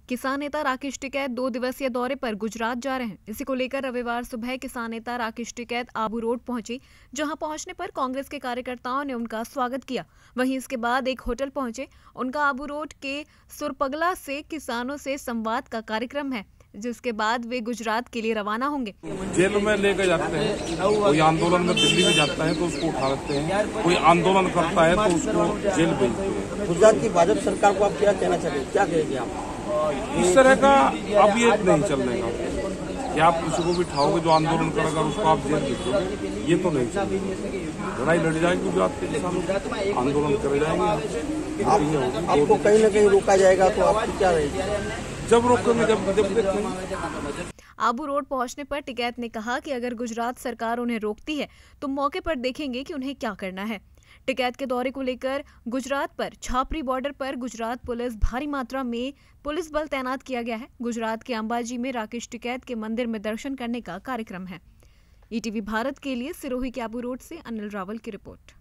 किसान नेता राकेश टिकैत 2 दिवसीय दौरे पर गुजरात जा रहे हैं। इसी को लेकर रविवार सुबह किसान नेता राकेश टिकैत आबू रोड पहुंचे, जहां पहुंचने पर कांग्रेस के कार्यकर्ताओं ने उनका स्वागत किया। वहीं इसके बाद एक होटल पहुंचे। उनका आबू रोड के सुरपगला से किसानों से संवाद का कार्यक्रम है, जिसके बाद वे गुजरात के लिए रवाना होंगे। जेल में लेकर जाते हैं, कोई आंदोलन में दिल्ली में जाता है तो उसको उठा लेते हैं, कोई आंदोलन करता है तो उसको जेल भेजते हैं। गुजरात की भाजपा सरकार को आप क्या कहना चाहते हैं, क्या कहेंगे आप? इस तरह का अब ये नहीं चलने का कि आप किसी को भी ठाओगे जो आंदोलन करेगा उसको आप जेल भेजोगे, ये तो नहीं चलेगा। लड़ाई लड़ी जाएगी गुजरात के किसानों, आंदोलन करे जाएंगे। आपको कहीं न कहीं रोका जाएगा तो आपकी क्या रहेगी? जब रोकेंगे, जब देखेंगे। आबू रोड पहुंचने पर टिकैत ने कहा कि अगर गुजरात सरकार उन्हें रोकती है तो मौके पर देखेंगे कि उन्हें क्या करना है। टिकैत के दौरे को लेकर गुजरात पर छापरी बॉर्डर पर गुजरात पुलिस भारी मात्रा में पुलिस बल तैनात किया गया है। गुजरात के अंबाजी में राकेश टिकैत के मंदिर में दर्शन करने का कार्यक्रम है। ईटीवी भारत के लिए सिरोही के आबू रोड से अनिल रावल की रिपोर्ट।